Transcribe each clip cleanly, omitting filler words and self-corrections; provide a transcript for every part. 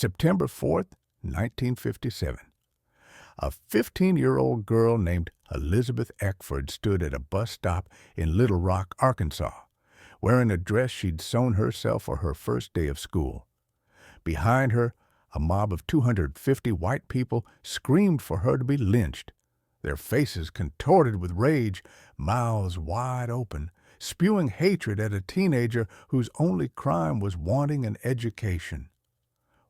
September 4th, 1957. A 15-year-old girl named Elizabeth Eckford stood at a bus stop in Little Rock, Arkansas, wearing a dress she'd sewn herself for her first day of school. Behind her, a mob of 250 white people screamed for her to be lynched, their faces contorted with rage, mouths wide open, spewing hatred at a teenager whose only crime was wanting an education.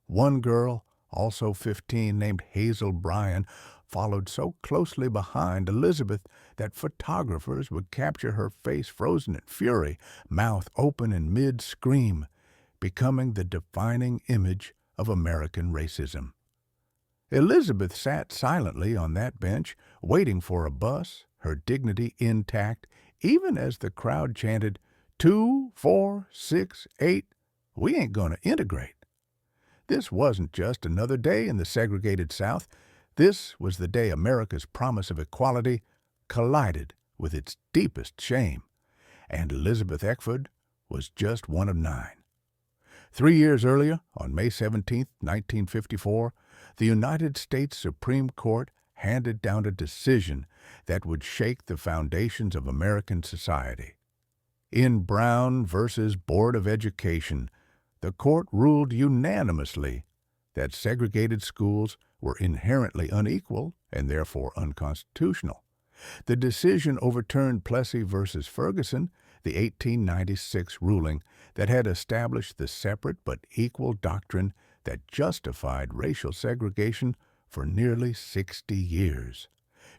One girl, also 15, named Hazel Bryan, followed so closely behind Elizabeth that photographers would capture her face frozen in fury, mouth open in mid-scream, becoming the defining image of American racism. Elizabeth sat silently on that bench, waiting for a bus, her dignity intact, even as the crowd chanted, 2, 4, 6, 8, we ain't gonna integrate. This wasn't just another day in the segregated South. This was the day America's promise of equality collided with its deepest shame, and Elizabeth Eckford was just one of 9. 3 years earlier, on May 17, 1954, the United States Supreme Court handed down a decision that would shake the foundations of American society. In Brown v. Board of Education, the court ruled unanimously that segregated schools were inherently unequal and therefore unconstitutional. The decision overturned Plessy v. Ferguson, the 1896 ruling that had established the separate but equal doctrine that justified racial segregation for nearly 60 years.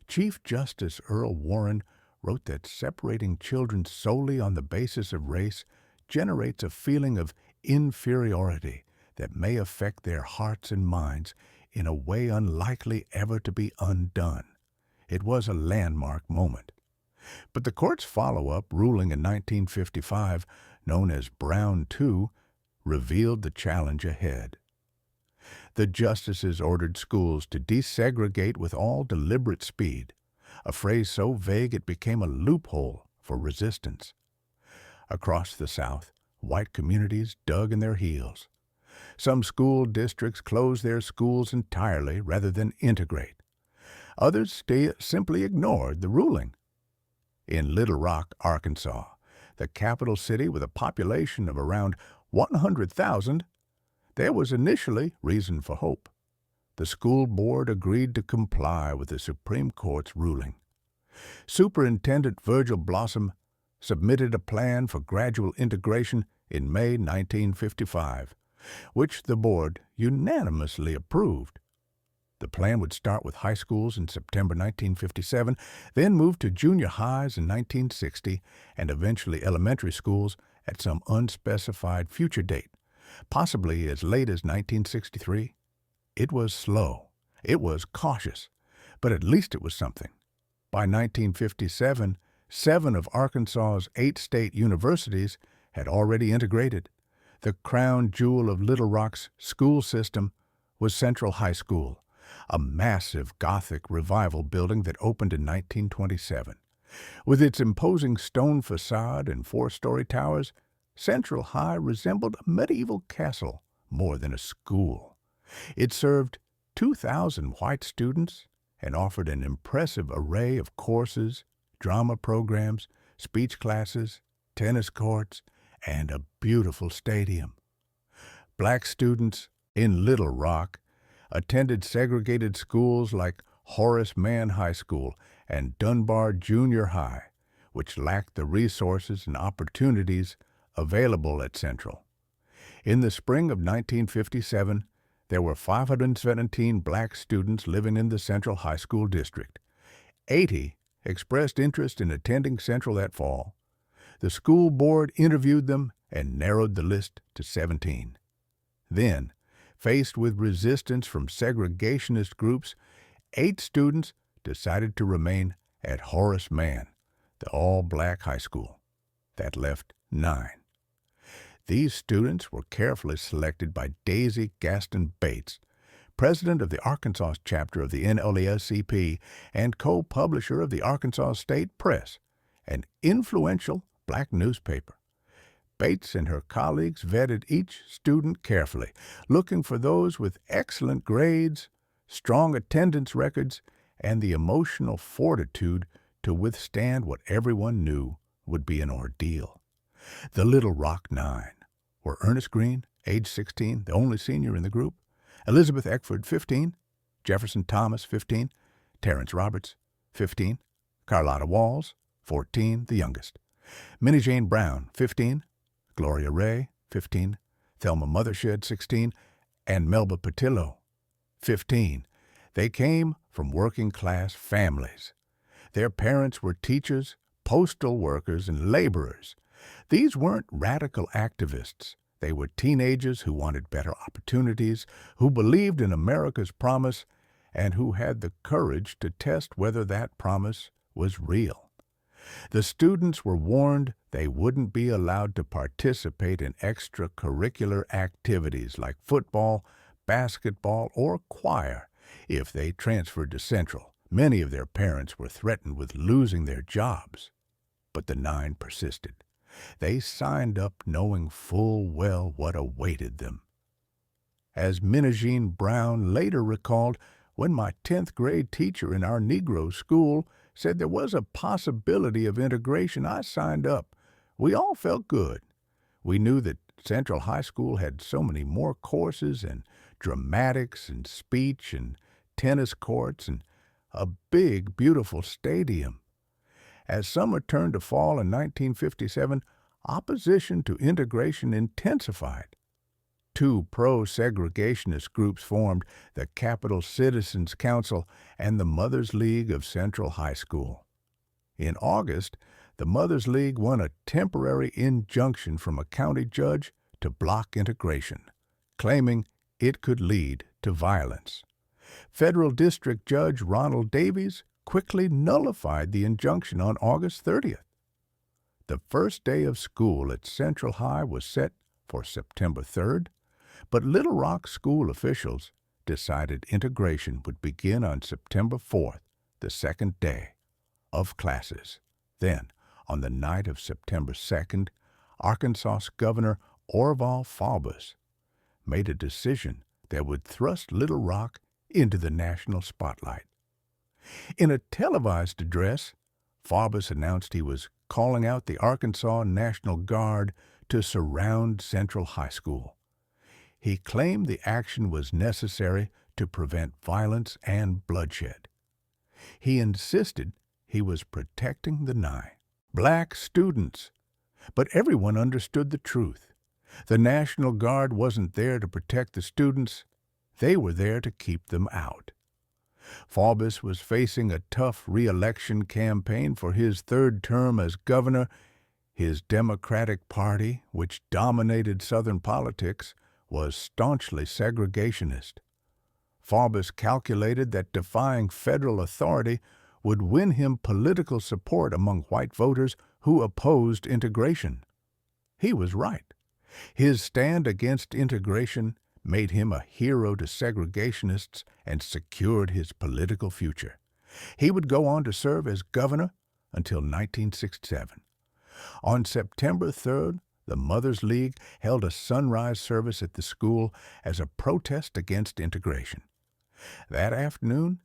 Chief Justice Earl Warren wrote that separating children solely on the basis of race generates a feeling of inferiority that may affect their hearts and minds in a way unlikely ever to be undone. It was a landmark moment. But the court's follow-up ruling in 1955, known as Brown II, revealed the challenge ahead. The justices ordered schools to desegregate with all deliberate speed, a phrase so vague it became a loophole for resistance. Across the South, white communities dug in their heels. Some school districts closed their schools entirely rather than integrate. Others simply ignored the ruling. In Little Rock, Arkansas, the capital city with a population of around 100,000, there was initially reason for hope. The school board agreed to comply with the Supreme Court's ruling. Superintendent Virgil Blossom submitted a plan for gradual integration in May 1955, which the board unanimously approved. The plan would start with high schools in September 1957, then move to junior highs in 1960, and eventually elementary schools at some unspecified future date, possibly as late as 1963. It was slow. It was cautious, but at least it was something. By 1957, 7 of Arkansas's 8 state universities had already integrated. The crown jewel of Little Rock's school system was Central High School, a massive Gothic revival building that opened in 1927. With its imposing stone facade and 4-story towers, Central High resembled a medieval castle more than a school. It served 2,000 white students and offered an impressive array of courses, drama programs, speech classes, tennis courts, and a beautiful stadium. Black students in Little Rock attended segregated schools like Horace Mann High School and Dunbar Junior High, which lacked the resources and opportunities available at Central. In the spring of 1957, there were 517 black students living in the Central High School district. 80 expressed interest in attending Central that fall. The school board interviewed them and narrowed the list to 17. Then, faced with resistance from segregationist groups, 8 students decided to remain at Horace Mann, the all-black high school. That left 9. These students were carefully selected by Daisy Gaston Bates, president of the Arkansas chapter of the NAACP and co-publisher of the Arkansas State Press, an influential black newspaper. Bates and her colleagues vetted each student carefully, looking for those with excellent grades, strong attendance records, and the emotional fortitude to withstand what everyone knew would be an ordeal. The Little Rock Nine were Ernest Green, age 16, the only senior in the group, Elizabeth Eckford, 15, Jefferson Thomas, 15, Terrence Roberts, 15, Carlotta Walls, 14, the youngest, Minnie Jane Brown, 15, Gloria Ray, 15, Thelma Mothershed, 16, and Melba Patillo, 15. They came from working-class families. Their parents were teachers, postal workers, and laborers. These weren't radical activists. They were teenagers who wanted better opportunities, who believed in America's promise, and who had the courage to test whether that promise was real. The students were warned they wouldn't be allowed to participate in extracurricular activities like football, basketball, or choir if they transferred to Central. Many of their parents were threatened with losing their jobs. But the Nine persisted. They signed up knowing full well what awaited them. As Minnie Jean Brown later recalled, when my 10th grade teacher in our Negro school said there was a possibility of integration, I signed up. We all felt good. We knew that Central High School had so many more courses and dramatics and speech and tennis courts and a big, beautiful stadium. As summer turned to fall in 1957, opposition to integration intensified. Two pro-segregationist groups formed the Capital Citizens Council and the Mothers League of Central High School. In August, the Mothers League won a temporary injunction from a county judge to block integration, claiming it could lead to violence. Federal District Judge Ronald Davies quickly nullified the injunction on August 30th. The first day of school at Central High was set for September 3rd, but Little Rock school officials decided integration would begin on September 4th, the second day of classes. Then, on the night of September 2nd, Arkansas Governor Orval Faubus made a decision that would thrust Little Rock into the national spotlight. In a televised address, Faubus announced he was calling out the Arkansas National Guard to surround Central High School. He claimed the action was necessary to prevent violence and bloodshed. He insisted he was protecting the Nine, black students. But everyone understood the truth. The National Guard wasn't there to protect the students. They were there to keep them out. Faubus was facing a tough re-election campaign for his third term as governor. His Democratic Party, which dominated Southern politics, was staunchly segregationist. Faubus calculated that defying federal authority would win him political support among white voters who opposed integration. He was right. His stand against integration made him a hero to segregationists and secured his political future. He would go on to serve as governor until 1967. On September 3rd, the Mothers League held a sunrise service at the school as a protest against integration. That afternoon,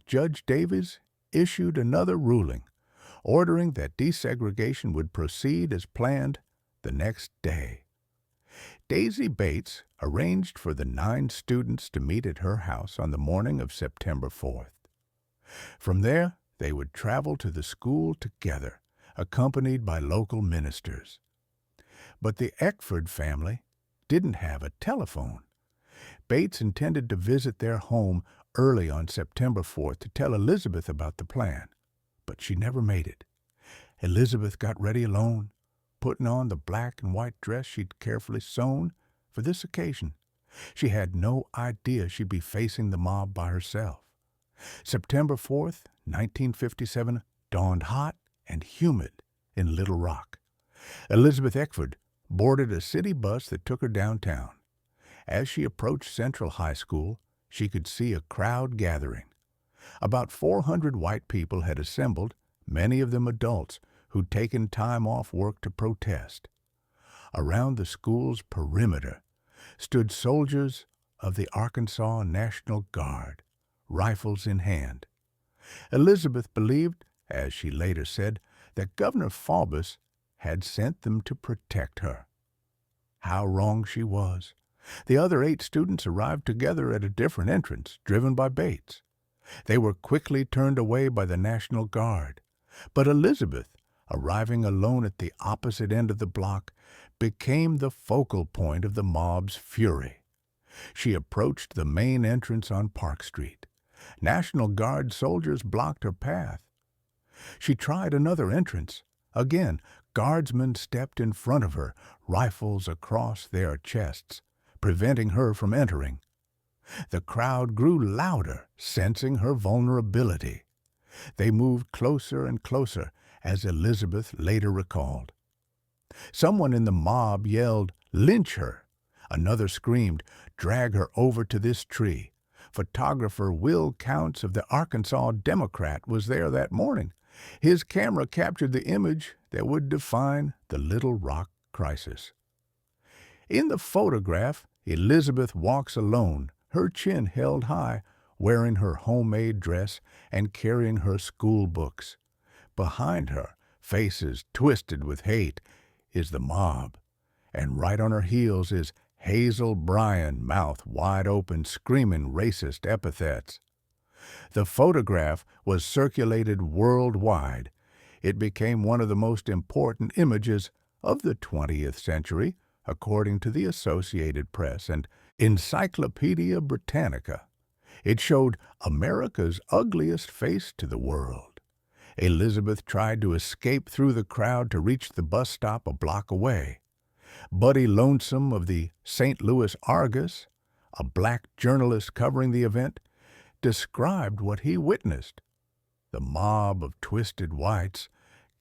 Judge Davies issued another ruling, ordering that desegregation would proceed as planned the next day. Daisy Bates arranged for the 9 students to meet at her house on the morning of September 4th. From there, they would travel to the school together, accompanied by local ministers. But the Eckford family didn't have a telephone. Bates intended to visit their home early on September 4th to tell Elizabeth about the plan, but she never made it. Elizabeth got ready alone, putting on the black and white dress she'd carefully sewn for this occasion. She had no idea she'd be facing the mob by herself. September 4th, 1957, dawned hot and humid in Little Rock. Elizabeth Eckford boarded a city bus that took her downtown. As she approached Central High School, she could see a crowd gathering. About 400 white people had assembled, many of them adults, who'd taken time off work to protest. Around the school's perimeter stood soldiers of the Arkansas National Guard, rifles in hand. Elizabeth believed, as she later said, that Governor Faubus had sent them to protect her. How wrong she was. The other 8 students arrived together at a different entrance, driven by Bates. They were quickly turned away by the National Guard. But Elizabeth, arriving alone at the opposite end of the block, became the focal point of the mob's fury. She approached the main entrance on Park Street. National Guard soldiers blocked her path. She tried another entrance. Again, guardsmen stepped in front of her, rifles across their chests, preventing her from entering. The crowd grew louder, sensing her vulnerability. They moved closer and closer, as Elizabeth later recalled. Someone in the mob yelled, "Lynch her!" Another screamed, "Drag her over to this tree." Photographer Will Counts of the Arkansas Democrat was there that morning. His camera captured the image that would define the Little Rock crisis. In the photograph, Elizabeth walks alone, her chin held high, wearing her homemade dress and carrying her school books. Behind her, faces twisted with hate, is the mob, and right on her heels is Hazel Bryan, mouth wide open, screaming racist epithets. The photograph was circulated worldwide. It became one of the most important images of the 20th century, according to the Associated Press and Encyclopedia Britannica. It showed America's ugliest face to the world. Elizabeth tried to escape through the crowd to reach the bus stop a block away. Buddy Lonesome of the St. Louis Argus, a black journalist covering the event, described what he witnessed. The mob of twisted whites,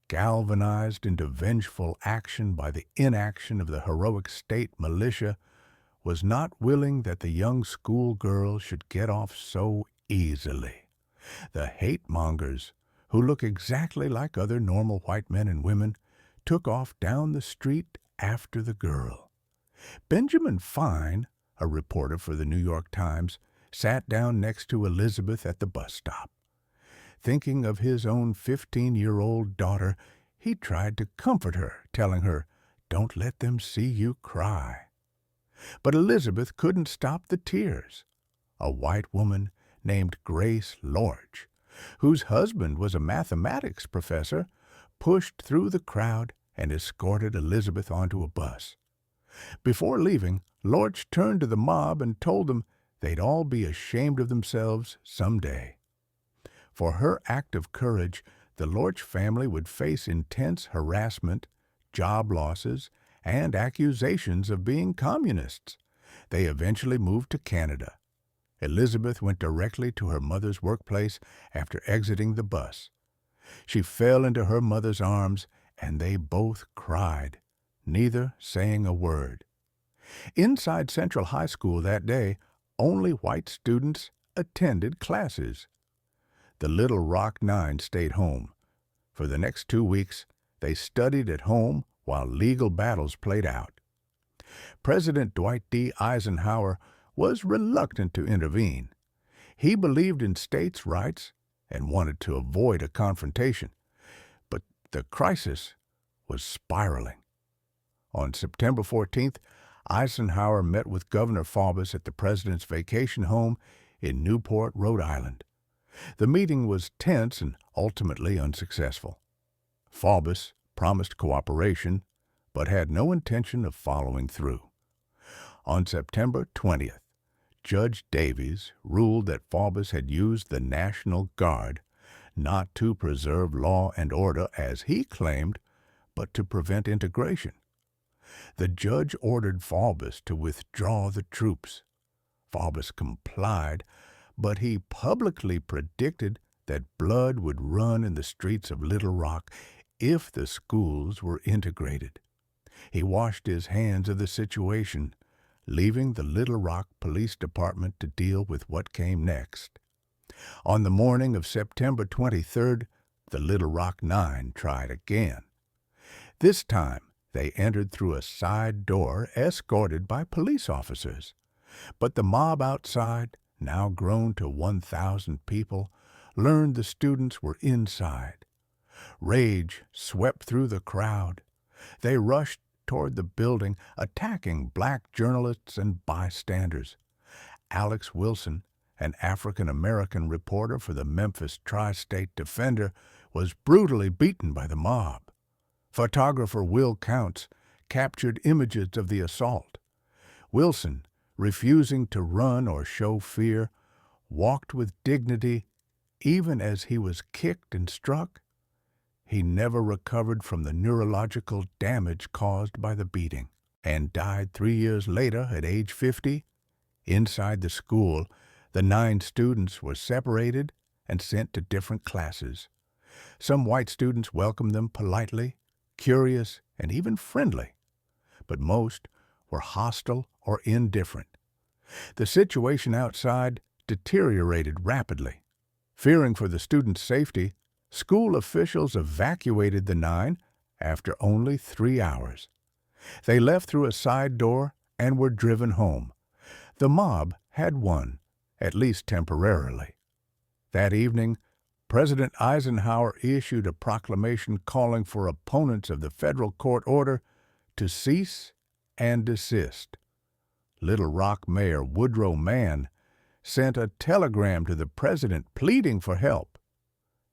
galvanized into vengeful action by the inaction of the heroic state militia, was not willing that the young schoolgirl should get off so easily. The hate-mongers, who look exactly like other normal white men and women, took off down the street after the girl. Benjamin Fine, a reporter for the New York Times, sat down next to Elizabeth at the bus stop. Thinking of his own 15-year-old daughter, he tried to comfort her, telling her, "Don't let them see you cry." But Elizabeth couldn't stop the tears. A white woman named Grace Lorch, whose husband was a mathematics professor, pushed through the crowd and escorted Elizabeth onto a bus. Before leaving, Lorch turned to the mob and told them they'd all be ashamed of themselves someday. For her act of courage, the Lorch family would face intense harassment, job losses, and accusations of being communists. They eventually moved to Canada. Elizabeth went directly to her mother's workplace after exiting the bus. She fell into her mother's arms, and they both cried, neither saying a word. Inside Central High School that day, only white students attended classes. The Little Rock Nine stayed home. For the next 2 weeks, they studied at home while legal battles played out. President Dwight D. Eisenhower was reluctant to intervene. He believed in states' rights and wanted to avoid a confrontation. But the crisis was spiraling. On September 14th, Eisenhower met with Governor Faubus at the president's vacation home in Newport, Rhode Island. The meeting was tense and ultimately unsuccessful. Faubus promised cooperation, but had no intention of following through. On September 20th, Judge Davies ruled that Faubus had used the National Guard not to preserve law and order, as he claimed, but to prevent integration. The judge ordered Faubus to withdraw the troops. Faubus complied, but he publicly predicted that blood would run in the streets of Little Rock if the schools were integrated. He washed his hands of the situation, leaving the Little Rock Police Department to deal with what came next. On the morning of September 23rd, the Little Rock Nine tried again. This time, They entered through a side door, escorted by police officers. But the mob outside, now grown to 1,000 people, learned the students were inside. Rage swept through the crowd. They rushed toward the building, attacking black journalists and bystanders. Alex Wilson, an African-American reporter for the Memphis Tri-State Defender, was brutally beaten by the mob. Photographer Will Counts captured images of the assault. Wilson, refusing to run or show fear, walked with dignity even as he was kicked and struck. He never recovered from the neurological damage caused by the beating and died 3 years later at age 50. Inside the school, the 9 students were separated and sent to different classes. Some white students welcomed them politely, curious, and even friendly, but most were hostile or indifferent. The situation outside deteriorated rapidly. Fearing for the students' safety, school officials evacuated the 9 after only 3 hours. They left through a side door and were driven home. The mob had won, at least temporarily. That evening, President Eisenhower issued a proclamation calling for opponents of the federal court order to cease and desist. Little Rock Mayor Woodrow Mann sent a telegram to the president pleading for help.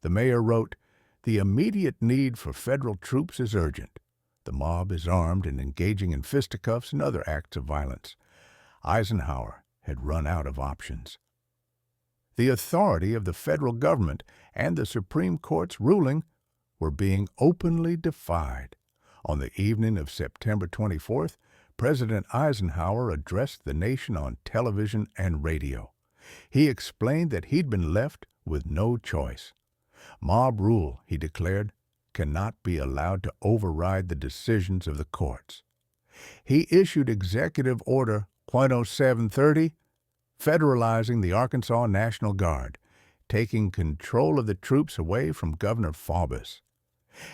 The mayor wrote, "The immediate need for federal troops is urgent. The mob is armed and engaging in fisticuffs and other acts of violence." Eisenhower had run out of options. The authority of the federal government and the Supreme Court's ruling were being openly defied. On the evening of September 24th, President Eisenhower addressed the nation on television and radio. He explained that he'd been left with no choice. Mob rule, he declared, cannot be allowed to override the decisions of the courts. He issued Executive Order 0730, federalizing the Arkansas National Guard, taking control of the troops away from Governor Faubus.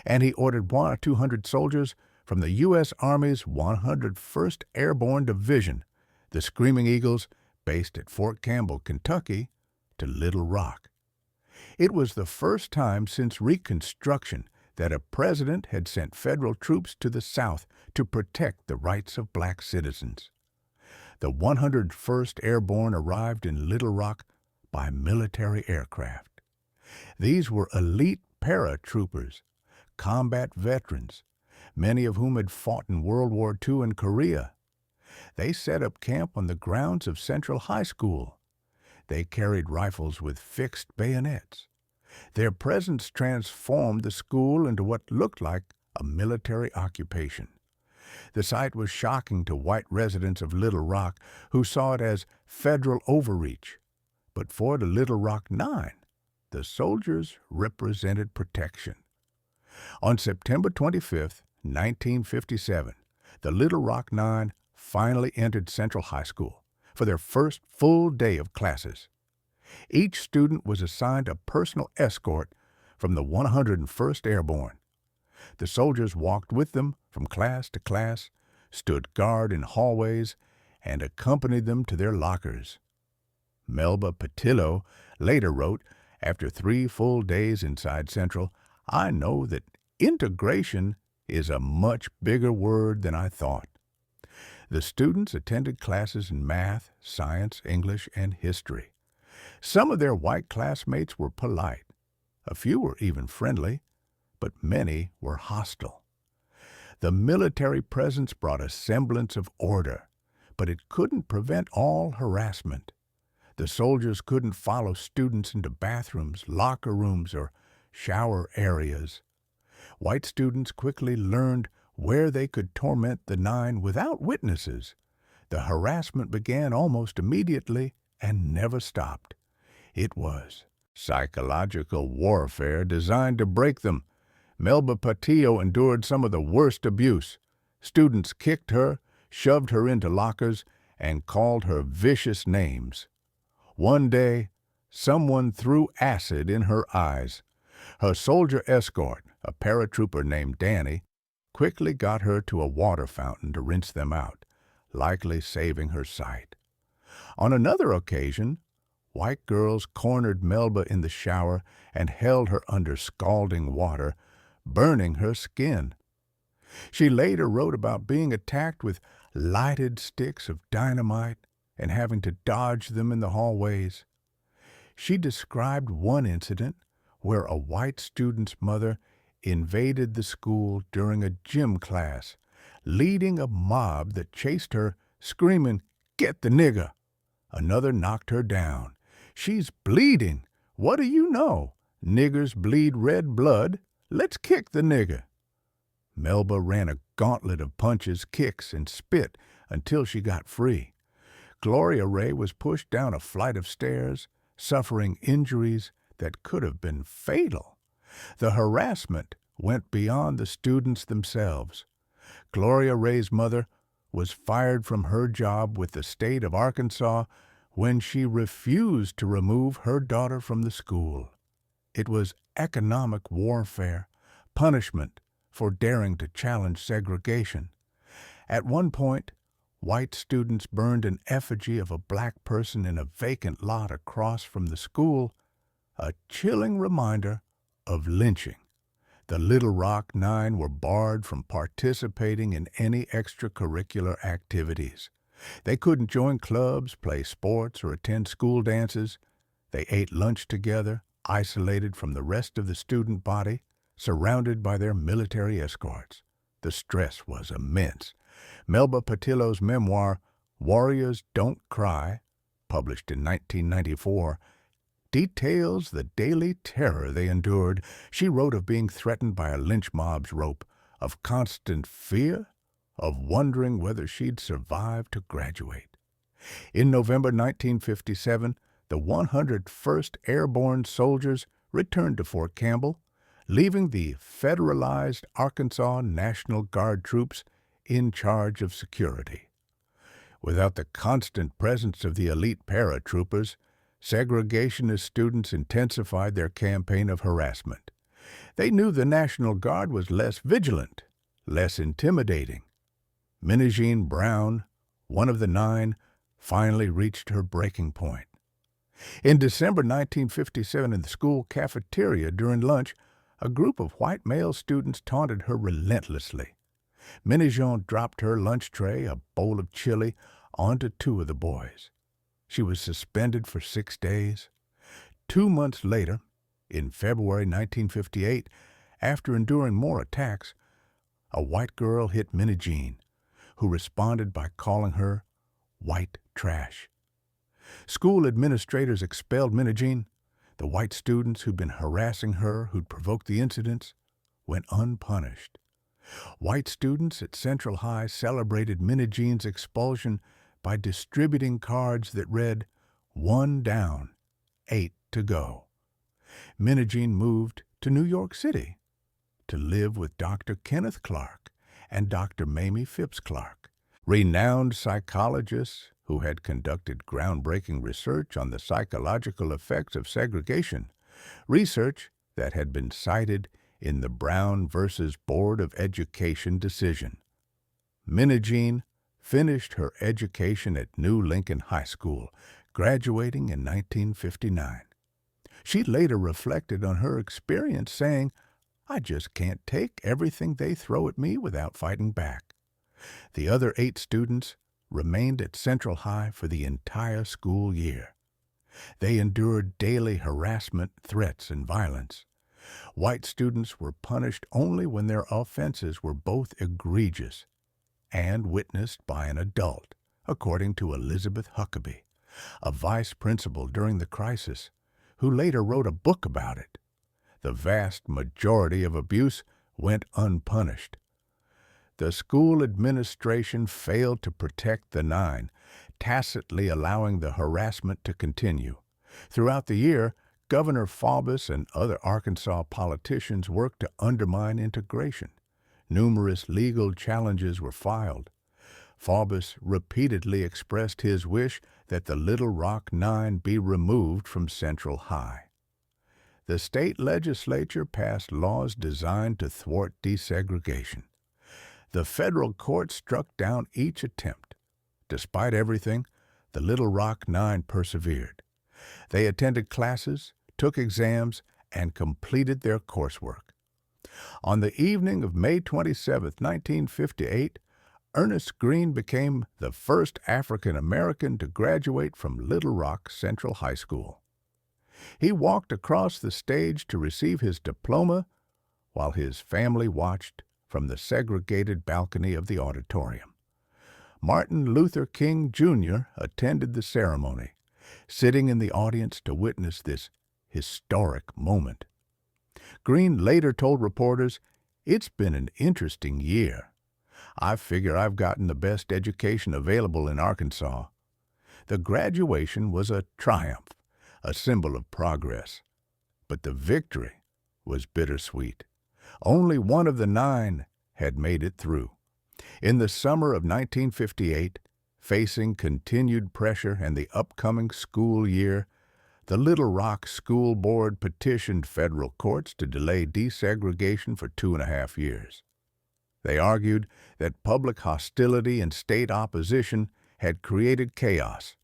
And he ordered 100 or 200 soldiers from the U.S. Army's 101st Airborne Division, the Screaming Eagles, based at Fort Campbell, Kentucky, to Little Rock. It was the first time since Reconstruction that a president had sent federal troops to the South to protect the rights of black citizens. The 101st Airborne arrived in Little Rock by military aircraft. These were elite paratroopers, combat veterans, many of whom had fought in World War II and Korea. They set up camp on the grounds of Central High School. They carried rifles with fixed bayonets. Their presence transformed the school into what looked like a military occupation. The sight was shocking to white residents of Little Rock who saw it as federal overreach. But for the Little Rock 9, the soldiers represented protection. On September 25, 1957, the Little Rock 9 finally entered Central High School for their first full day of classes. Each student was assigned a personal escort from the 101st Airborne. The soldiers walked with them from class to class, stood guard in hallways, and accompanied them to their lockers. Melba Patillo later wrote, after 3 full days inside Central, "I know that integration is a much bigger word than I thought." The students attended classes in math, science, English, and history. Some of their white classmates were polite. A few were even friendly, but many were hostile. The military presence brought a semblance of order, but it couldn't prevent all harassment. The soldiers couldn't follow students into bathrooms, locker rooms, or shower areas. White students quickly learned where they could torment the 9 without witnesses. The harassment began almost immediately and never stopped. It was psychological warfare designed to break them. Melba Patillo endured some of the worst abuse. Students kicked her, shoved her into lockers, and called her vicious names. One day, someone threw acid in her eyes. Her soldier escort, a paratrooper named Danny, quickly got her to a water fountain to rinse them out, likely saving her sight. On another occasion, white girls cornered Melba in the shower and held her under scalding water, burning her skin. She later wrote about being attacked with lighted sticks of dynamite and having to dodge them in the hallways. She described one incident where a white student's mother invaded the school during a gym class, leading a mob that chased her, screaming, "Get the nigger!" Another knocked her down. "She's bleeding. What do you know? Niggers bleed red blood. Let's kick the nigger." Melba ran a gauntlet of punches, kicks, and spit until she got free. Gloria Ray was pushed down a flight of stairs, suffering injuries that could have been fatal. The harassment went beyond the students themselves. Gloria Ray's mother was fired from her job with the state of Arkansas when she refused to remove her daughter from the school. It was economic warfare, punishment for daring to challenge segregation. At one point, white students burned an effigy of a black person in a vacant lot across from the school, a chilling reminder of lynching. The Little Rock Nine were barred from participating in any extracurricular activities. They couldn't join clubs, play sports, or attend school dances. They ate lunch together, isolated from the rest of the student body, surrounded by their military escorts. The stress was immense. Melba Patillo's memoir, Warriors Don't Cry, published in 1994, details the daily terror they endured. She wrote of being threatened by a lynch mob's rope, of constant fear, of wondering whether she'd survive to graduate. In November 1957, the 101st Airborne soldiers returned to Fort Campbell, leaving the federalized Arkansas National Guard troops in charge of security. Without the constant presence of the elite paratroopers, segregationist students intensified their campaign of harassment. They knew the National Guard was less vigilant, less intimidating. Minnie Brown, one of the nine, finally reached her breaking point. In December 1957, in the school cafeteria during lunch, a group of white male students taunted her relentlessly. Minnie dropped her lunch tray, a bowl of chili, onto two of the boys. She was suspended for 6 days. 2 months later, in February 1958, after enduring more attacks, a white girl hit Minnie Jean, who responded by calling her white trash. School administrators expelled Minnie Jean. The white students who'd been harassing her, who'd provoked the incidents, went unpunished. White students at Central High celebrated Minnie Jean's expulsion by distributing cards that read, "1 down, 8 to go." Minnie Jean moved to New York City to live with Dr. Kenneth Clark and Dr. Mamie Phipps Clark, renowned psychologists who had conducted groundbreaking research on the psychological effects of segregation, research that had been cited in the Brown versus Board of Education decision. Minnie Jean finished her education at New Lincoln High School, graduating in 1959. She later reflected on her experience, saying, "I just can't take everything they throw at me without fighting back." The other 8 students remained at Central High for the entire school year. They endured daily harassment, threats, and violence. White students were punished only when their offenses were both egregious and witnessed by an adult, according to Elizabeth Huckabee, a vice principal during the crisis, who later wrote a book about it. The vast majority of abuse went unpunished. The school administration failed to protect the 9, tacitly allowing the harassment to continue. Throughout the year, Governor Faubus and other Arkansas politicians worked to undermine integration. Numerous legal challenges were filed. Faubus repeatedly expressed his wish that the Little Rock Nine be removed from Central High. The state legislature passed laws designed to thwart desegregation. The federal court struck down each attempt. Despite everything, the Little Rock Nine persevered. They attended classes, took exams, and completed their coursework. On the evening of May 27, 1958, Ernest Green became the first African American to graduate from Little Rock Central High School. He walked across the stage to receive his diploma while his family watched from the segregated balcony of the auditorium. Martin Luther King, Jr. attended the ceremony, sitting in the audience to witness this historic moment. Green later told reporters, "It's been an interesting year. I figure I've gotten the best education available in Arkansas." The graduation was a triumph, a symbol of progress. But the victory was bittersweet. Only one of the nine had made it through. In the summer of 1958, facing continued pressure and the upcoming school year, the Little Rock School Board petitioned federal courts to delay desegregation for 2.5 years. They argued that public hostility and state opposition had created chaos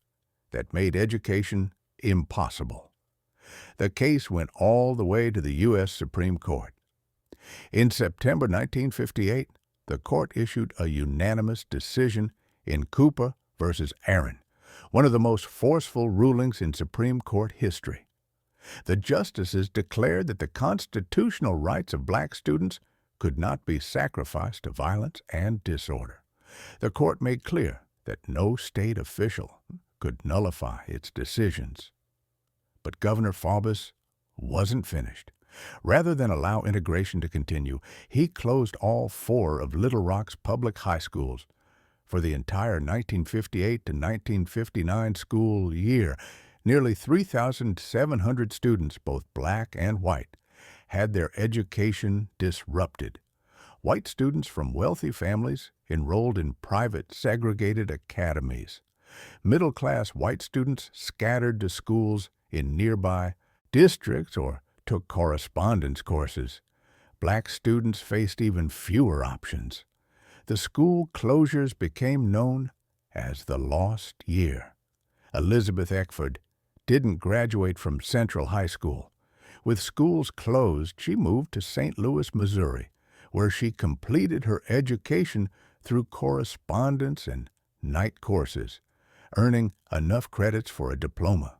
that made education impossible. The case went all the way to the U.S. Supreme Court. In September 1958, the court issued a unanimous decision in Cooper v. Aaron, one of the most forceful rulings in Supreme Court history. The justices declared that the constitutional rights of black students could not be sacrificed to violence and disorder. The court made clear that no state official could nullify its decisions. But Governor Faubus wasn't finished. Rather than allow integration to continue, he closed all 4 of Little Rock's public high schools for the entire 1958 to 1959 school year. Nearly 3,700 students, both black and white, had their education disrupted. White students from wealthy families enrolled in private segregated academies. Middle-class white students scattered to schools in nearby districts or took correspondence courses. Black students faced even fewer options. The school closures became known as the Lost Year. Elizabeth Eckford didn't graduate from Central High School. With schools closed, she moved to St. Louis, Missouri, where she completed her education through correspondence and night courses, earning enough credits for a diploma.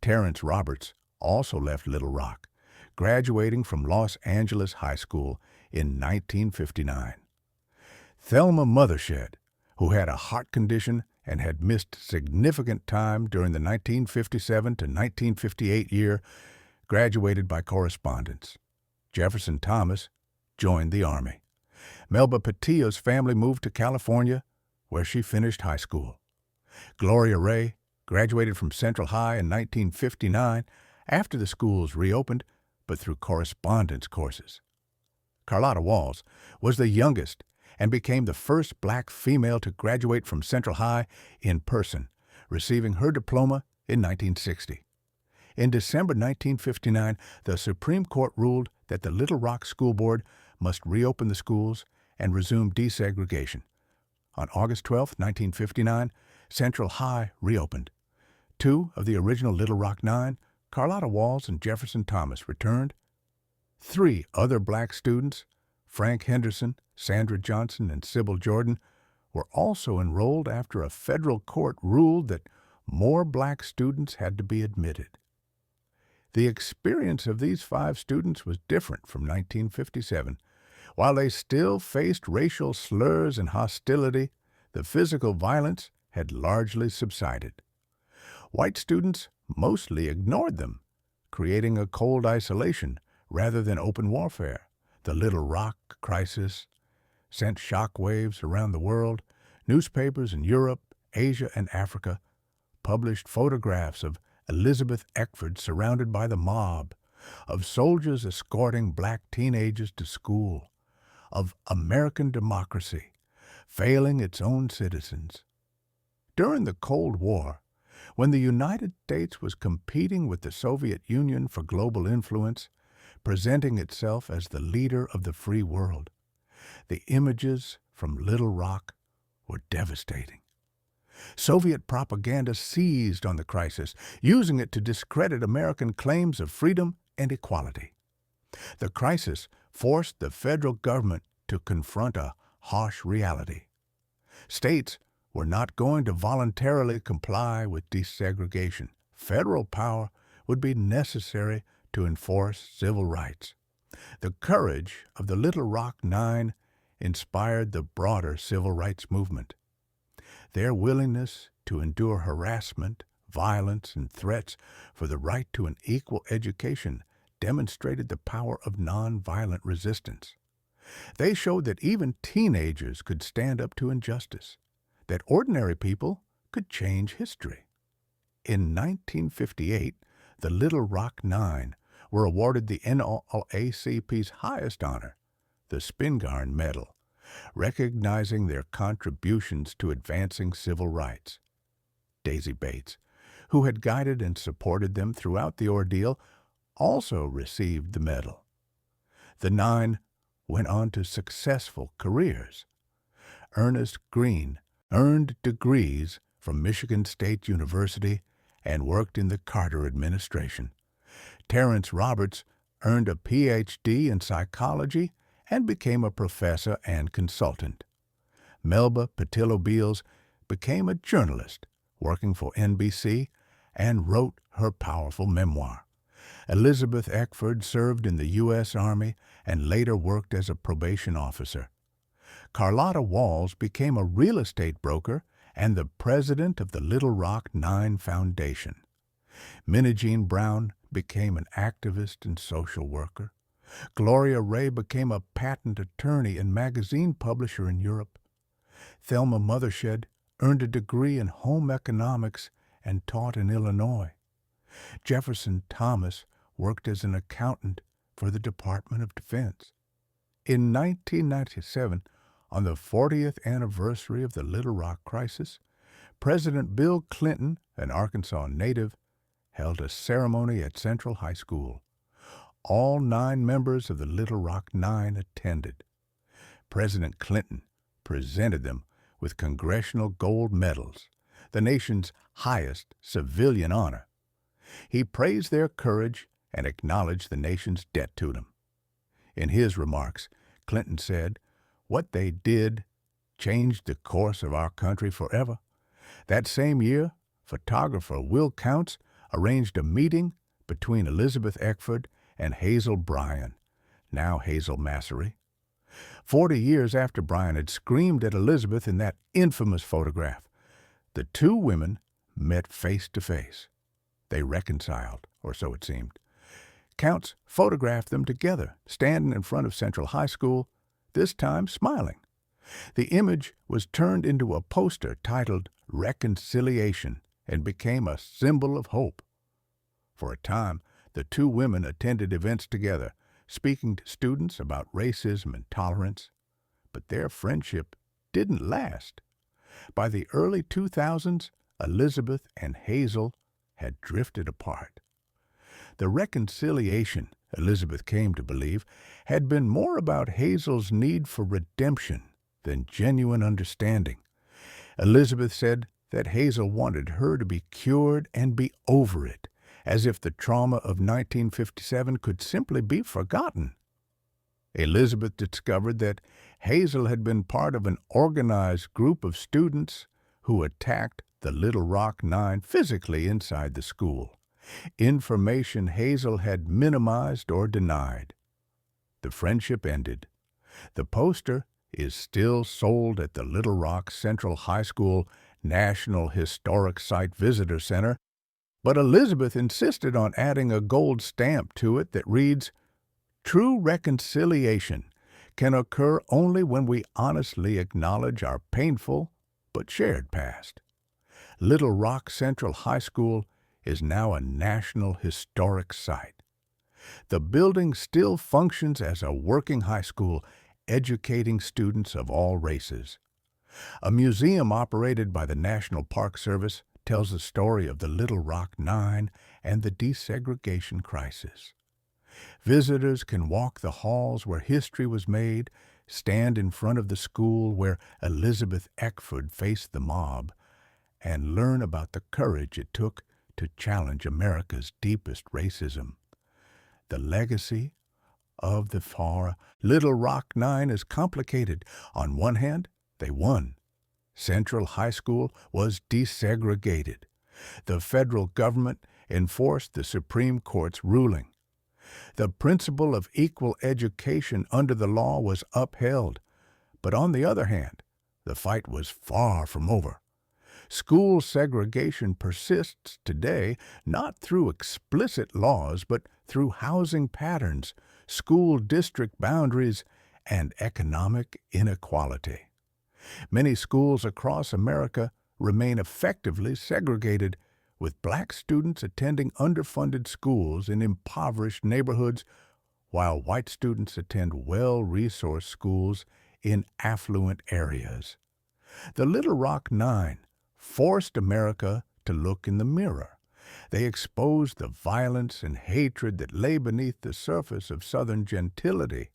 Terrence Roberts also left Little Rock, graduating from Los Angeles High School in 1959. Thelma Mothershed, who had a heart condition and had missed significant time during the 1957 to 1958 year, graduated by correspondence. Jefferson Thomas joined the Army. Melba Patillo's family moved to California, where she finished high school. Gloria Ray graduated from Central High in 1959 after the schools reopened, but through correspondence courses. Carlotta Walls was the youngest and became the first black female to graduate from Central High in person, receiving her diploma in 1960. In December 1959, the Supreme Court ruled that the Little Rock School Board must reopen the schools and resume desegregation. On August 12, 1959, Central High reopened. 2 of the original Little Rock Nine, Carlotta Walls and Jefferson Thomas, returned. 3 other black students, Frank Henderson, Sandra Johnson, and Sybil Jordan, were also enrolled after a federal court ruled that more black students had to be admitted. The experience of these 5 students was different from 1957. While they still faced racial slurs and hostility, the physical violence had largely subsided. White students mostly ignored them, creating a cold isolation rather than open warfare. The Little Rock crisis sent shockwaves around the world. Newspapers in Europe, Asia, and Africa published photographs of Elizabeth Eckford surrounded by the mob, of soldiers escorting black teenagers to school, of American democracy failing its own citizens. During the Cold War, when the United States was competing with the Soviet Union for global influence, presenting itself as the leader of the free world, The images from Little Rock were devastating. Soviet propaganda seized on the crisis, using it to discredit American claims of freedom and equality. The crisis forced the federal government to confront a harsh reality. States were not going to voluntarily comply with desegregation. Federal power would be necessary to enforce civil rights. The courage of the Little Rock Nine inspired the broader civil rights movement. Their willingness to endure harassment, violence, and threats for the right to an equal education demonstrated the power of nonviolent resistance. They showed that even teenagers could stand up to injustice, that ordinary people could change history. In 1958, the Little Rock Nine were awarded the NAACP's highest honor, the Spingarn Medal, recognizing their contributions to advancing civil rights. Daisy Bates, who had guided and supported them throughout the ordeal, also received the medal. The nine went on to successful careers. Ernest Green earned degrees from Michigan State University and worked in the Carter administration. Terrence Roberts earned a Ph.D. in psychology and became a professor and consultant. Melba Pattillo-Beals became a journalist, working for NBC, and wrote her powerful memoir. Elizabeth Eckford served in the U.S. Army and later worked as a probation officer. Carlotta Walls became a real estate broker and the president of the Little Rock Nine Foundation. Minnie Jean Brown became an activist and social worker. Gloria Ray became a patent attorney and magazine publisher in Europe. Thelma Mothershed earned a degree in home economics and taught in Illinois. Jefferson Thomas worked as an accountant for the Department of Defense. In 1997, on the 40th anniversary of the Little Rock crisis, President Bill Clinton, an Arkansas native, held a ceremony at Central High School. All 9 members of the Little Rock Nine attended. President Clinton presented them with Congressional Gold Medals, the nation's highest civilian honor. He praised their courage and acknowledged the nation's debt to them. In his remarks, Clinton said, "What they did changed the course of our country forever." That same year, photographer Will Counts arranged a meeting between Elizabeth Eckford and Hazel Bryan, now Hazel Massery. 40 years after Bryan had screamed at Elizabeth in that infamous photograph, the two women met face to face. They reconciled, or so it seemed. Counts photographed them together, standing in front of Central High School, this time smiling. The image was turned into a poster titled Reconciliation and became a symbol of hope. For a time, the two women attended events together, speaking to students about racism and tolerance. But their friendship didn't last. By the early 2000s, Elizabeth and Hazel had drifted apart. The reconciliation, Elizabeth came to believe, had been more about Hazel's need for redemption than genuine understanding. Elizabeth said that Hazel wanted her to be cured and be over it, as if the trauma of 1957 could simply be forgotten. Elizabeth discovered that Hazel had been part of an organized group of students who attacked the Little Rock Nine physically inside the school, information Hazel had minimized or denied. The friendship ended. The poster is still sold at the Little Rock Central High School National Historic Site Visitor Center, but Elizabeth insisted on adding a gold stamp to it that reads, "True reconciliation can occur only when we honestly acknowledge our painful but shared past." Little Rock Central High School is now a National Historic Site. The building still functions as a working high school, educating students of all races. A museum operated by the National Park Service tells the story of the Little Rock Nine and the desegregation crisis. Visitors can walk the halls where history was made, stand in front of the school where Elizabeth Eckford faced the mob, and learn about the courage it took to challenge America's deepest racism. The legacy of the far Little Rock Nine is complicated. On one hand, they won. Central High School was desegregated. The federal government enforced the Supreme Court's ruling. The principle of equal education under the law was upheld. But on the other hand, the fight was far from over. School segregation persists today not through explicit laws, but through housing patterns, school district boundaries, and economic inequality. Many schools across America remain effectively segregated, with black students attending underfunded schools in impoverished neighborhoods, while white students attend well-resourced schools in affluent areas. The Little Rock Nine forced America to look in the mirror. They exposed the violence and hatred that lay beneath the surface of Southern gentility.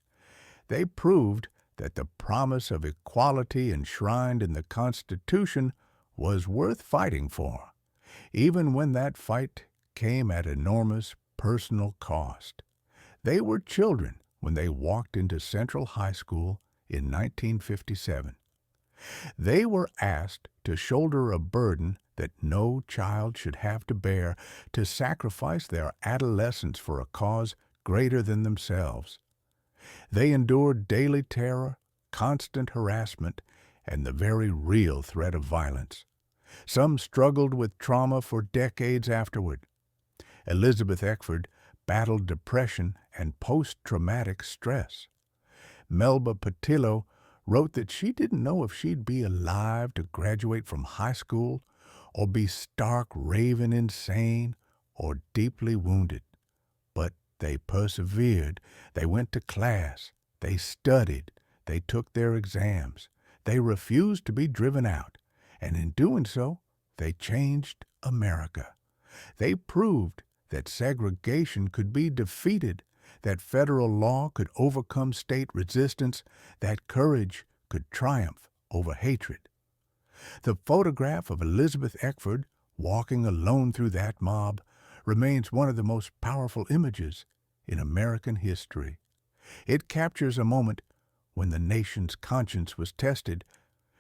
They proved that the promise of equality enshrined in the Constitution was worth fighting for, even when that fight came at enormous personal cost. They were children when they walked into Central High School in 1957. They were asked to shoulder a burden that no child should have to bear, to sacrifice their adolescence for a cause greater than themselves. They endured daily terror, constant harassment, and the very real threat of violence. Some struggled with trauma for decades afterward. Elizabeth Eckford battled depression and post-traumatic stress. Melba Patillo wrote that she didn't know if she'd be alive to graduate from high school or be stark raving insane or deeply wounded. But they persevered. They went to class. They studied. They took their exams. They refused to be driven out. And in doing so, they changed America. They proved that segregation could be defeated, that federal law could overcome state resistance, that courage could triumph over hatred. The photograph of Elizabeth Eckford walking alone through that mob remains one of the most powerful images in American history. It captures a moment when the nation's conscience was tested,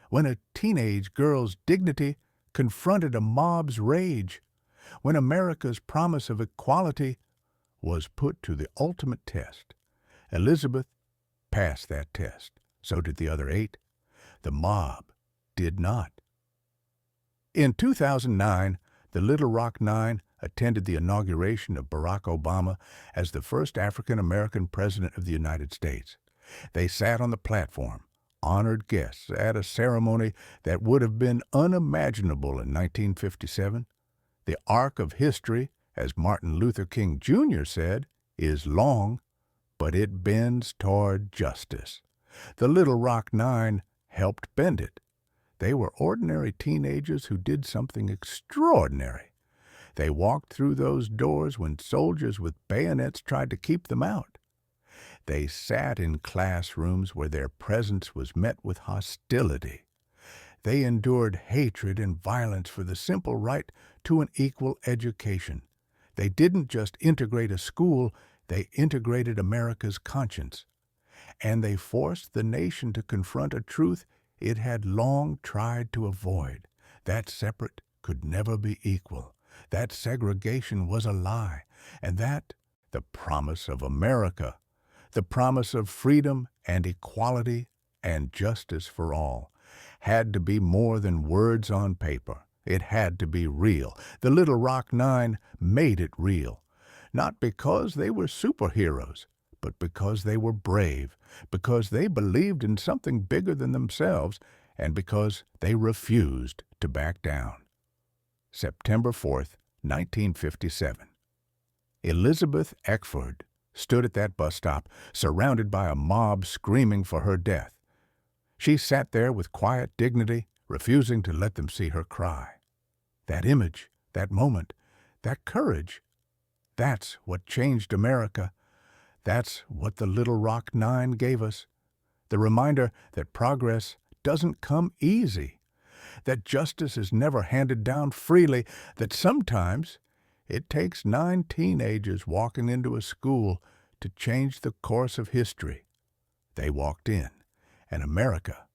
when a teenage girl's dignity confronted a mob's rage, when America's promise of equality was put to the ultimate test. Elizabeth passed that test. So did the other 8. The mob did not. In 2009, the Little Rock Nine attended the inauguration of Barack Obama as the first African-American president of the United States. They sat on the platform, honored guests at a ceremony that would have been unimaginable in 1957. The arc of history, as Martin Luther King Jr. said, is long, but it bends toward justice. The Little Rock Nine helped bend it. They were ordinary teenagers who did something extraordinary. They walked through those doors when soldiers with bayonets tried to keep them out. They sat in classrooms where their presence was met with hostility. They endured hatred and violence for the simple right to an equal education. They didn't just integrate a school, they integrated America's conscience. And they forced the nation to confront a truth it had long tried to avoid. That separate could never be equal. That segregation was a lie. And that the promise of America, the promise of freedom and equality and justice for all, had to be more than words on paper. It had to be real. The Little Rock Nine made it real. Not because they were superheroes, but because they were brave, because they believed in something bigger than themselves, and because they refused to back down. September 4th, 1957. Elizabeth Eckford stood at that bus stop, surrounded by a mob screaming for her death. She sat there with quiet dignity, refusing to let them see her cry. That image, that moment, that courage, that's what changed America. That's what the Little Rock Nine gave us. The reminder that progress doesn't come easy, that justice is never handed down freely, that sometimes it takes 9 teenagers walking into a school to change the course of history. They walked in, and America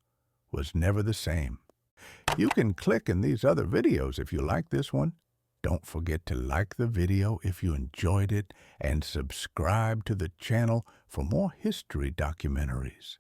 was never the same. You can click in these other videos if you like this one. Don't forget to like the video if you enjoyed it and subscribe to the channel for more history documentaries.